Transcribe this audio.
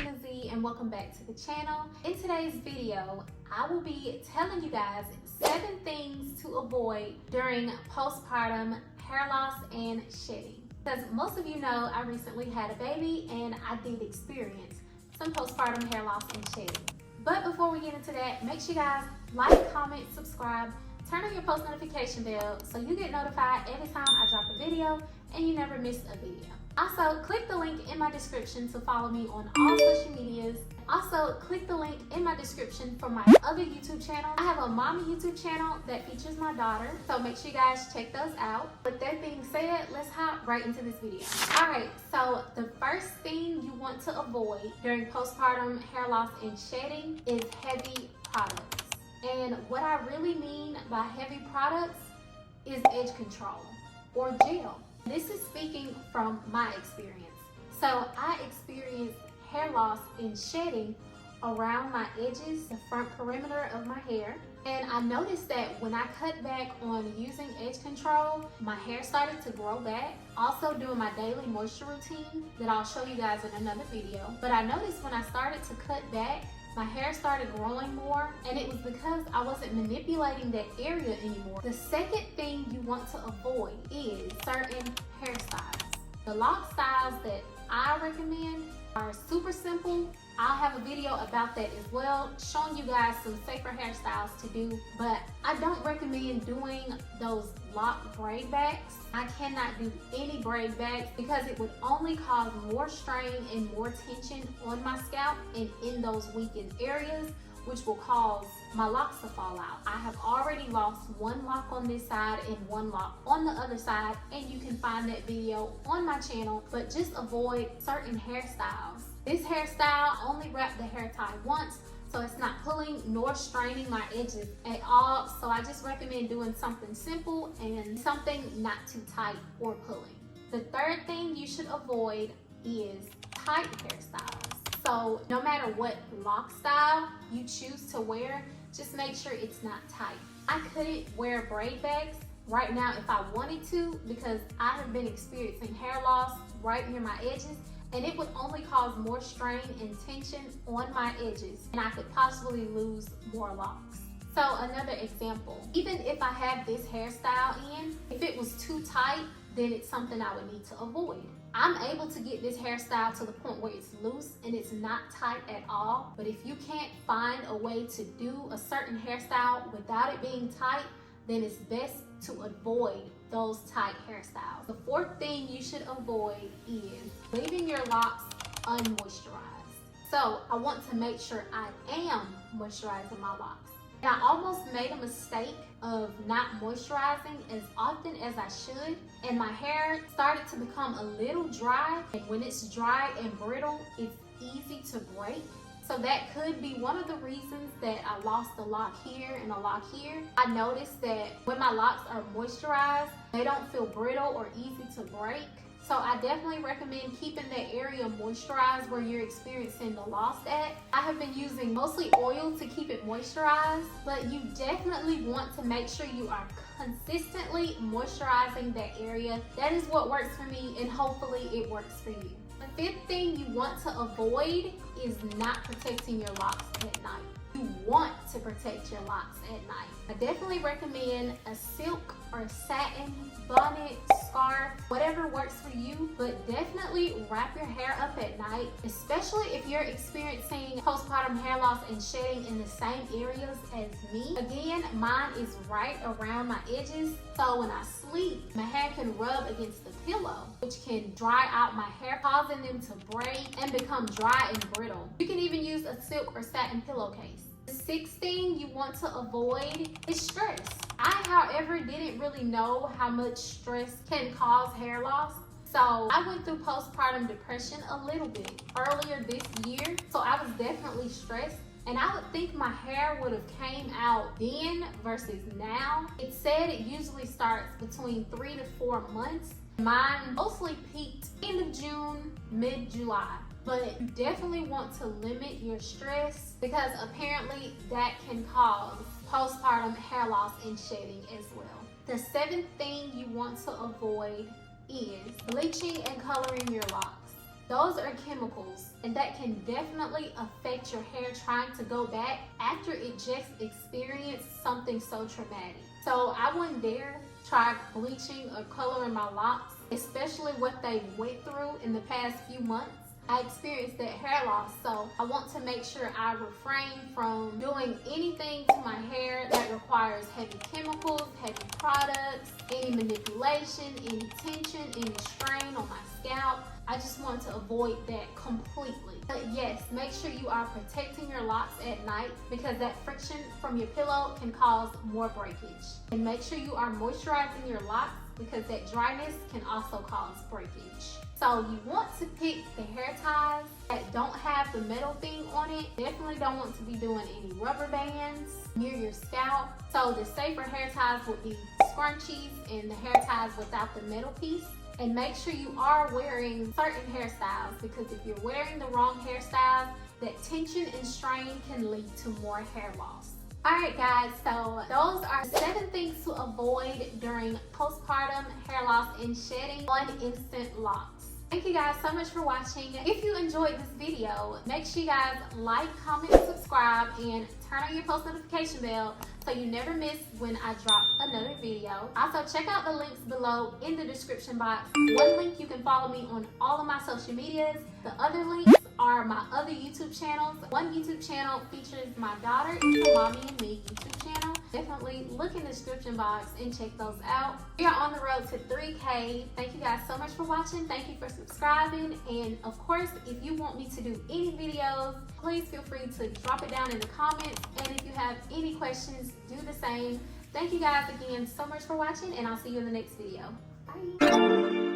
Sha-Deana Z and welcome back to the channel. In today's video, I will be telling you guys 7 things to avoid during postpartum hair loss and shedding. Because most of you know I recently had a baby and I did experience some postpartum hair loss and shedding. But before we get into that, make sure you guys like, comment, subscribe, turn on your post notification bell so you get notified every time I drop a video and you never miss a video. Also, click the link in my description to follow me on all social medias. Also, click the link in my description for my other YouTube channel. I have a mommy YouTube channel that features my daughter, so make sure you guys check those out. With that being said, let's hop right into this video. Alright, so the first thing you want to avoid during postpartum hair loss and shedding is heavy products. And what I really mean by heavy products is edge control or gel. This is speaking from my experience. So I experienced hair loss and shedding around my edges, the front perimeter of my hair. And I noticed that when I cut back on using edge control, my hair started to grow back. Also doing my daily moisture routine that I'll show you guys in another video. But I noticed when I started to cut back, my hair started growing more, and it was because I wasn't manipulating that area anymore. The second thing you want to avoid is certain hairstyles. The lock styles that I recommend are super simple. I'll have a video about that as well, showing you guys some safer hairstyles to do, but I don't recommend doing those lock braid backs. I cannot do any braid backs because it would only cause more strain and more tension on my scalp and in those weakened areas, which will cause my locks to fall out. I have already lost one lock on this side and one lock on the other side, and you can find that video on my channel, but just avoid certain hairstyles. This hairstyle only wrap the hair tie once, so it's not pulling nor straining my edges at all. So I just recommend doing something simple and something not too tight or pulling. The third thing you should avoid is tight hairstyles. So no matter what lock style you choose to wear, just make sure it's not tight. I couldn't wear braid backs right now if I wanted to because I have been experiencing hair loss right near my edges, and it would only cause more strain and tension on my edges, and I could possibly lose more locks. So another example, even if I have this hairstyle in, if it was too tight, then it's something I would need to avoid. I'm able to get this hairstyle to the point where it's loose and it's not tight at all, but if you can't find a way to do a certain hairstyle without it being tight, then it's best to avoid those tight hairstyles. The fourth thing you should avoid is leaving your locks unmoisturized. So I want to make sure I am moisturizing my locks. And I almost made a mistake of not moisturizing as often as I should, and my hair started to become a little dry, and when it's dry and brittle, it's easy to break. So that could be one of the reasons that I lost a lock here and a lock here. I noticed that when my locks are moisturized, they don't feel brittle or easy to break. So I definitely recommend keeping that area moisturized where you're experiencing the loss at. I have been using mostly oil to keep it moisturized, but you definitely want to make sure you are consistently moisturizing that area. That is what works for me, and hopefully it works for you. The fifth thing you want to avoid is not protecting your locks at night. You want to protect your locks at night. I definitely recommend a silk or satin bonnet, scarf, whatever works for you, but definitely wrap your hair up at night, especially if you're experiencing postpartum hair loss and shedding in the same areas as me. Again, mine is right around my edges, so when I sleep, my hair can rub against the pillow, which can dry out my hair, causing them to break and become dry and brittle. You can even use a silk or satin pillowcase. The sixth thing you want to avoid is stress. I, however, didn't really know how much stress can cause hair loss. So I went through postpartum depression a little bit earlier this year. So I was definitely stressed. And I would think my hair would have came out then versus now. It said it usually starts between 3 to 4 months. Mine mostly peaked end of June, mid-July. But you definitely want to limit your stress because apparently that can cause postpartum hair loss and shedding as well. The seventh thing you want to avoid is bleaching and coloring your locks. Those are chemicals, and that can definitely affect your hair trying to go back after it just experienced something so traumatic. So I wouldn't dare try bleaching or coloring my locks, especially what they went through in the past few months. I experienced that hair loss, so I want to make sure I refrain from doing anything to my hair that requires heavy chemicals, heavy products, any manipulation, any tension, any strain on my scalp. I just want to avoid that completely. But yes, make sure you are protecting your locks at night, because that friction from your pillow can cause more breakage. And make sure you are moisturizing your locks, because that dryness can also cause breakage. So you want to pick the hair ties that don't have the metal thing on it. Definitely don't want to be doing any rubber bands near your scalp. So the safer hair ties would be scrunchies and the hair ties without the metal piece. And make sure you are wearing certain hairstyles, because if you're wearing the wrong hairstyles, that tension and strain can lead to more hair loss. Alright guys, so those are 7 things to avoid during postpartum hair loss and shedding on Instant Locs. Thank you guys so much for watching. If you enjoyed this video, make sure you guys like, comment, subscribe, and turn on your post notification bell so you never miss when I drop another video. Also, check out the links below in the description box. One link, you can follow me on all of my social medias. The other links are my other YouTube channels. One YouTube channel features my daughter, It's a Mommy and Me YouTube channel. Definitely look in the description box and check those out. We are on the road to 3K. Thank you guys so much for watching. Thank you for subscribing. And of course, if you want me to do any videos, please feel free to drop it down in the comments. And if you have any questions, do the same. Thank you guys again so much for watching, and I'll see you in the next video. Bye.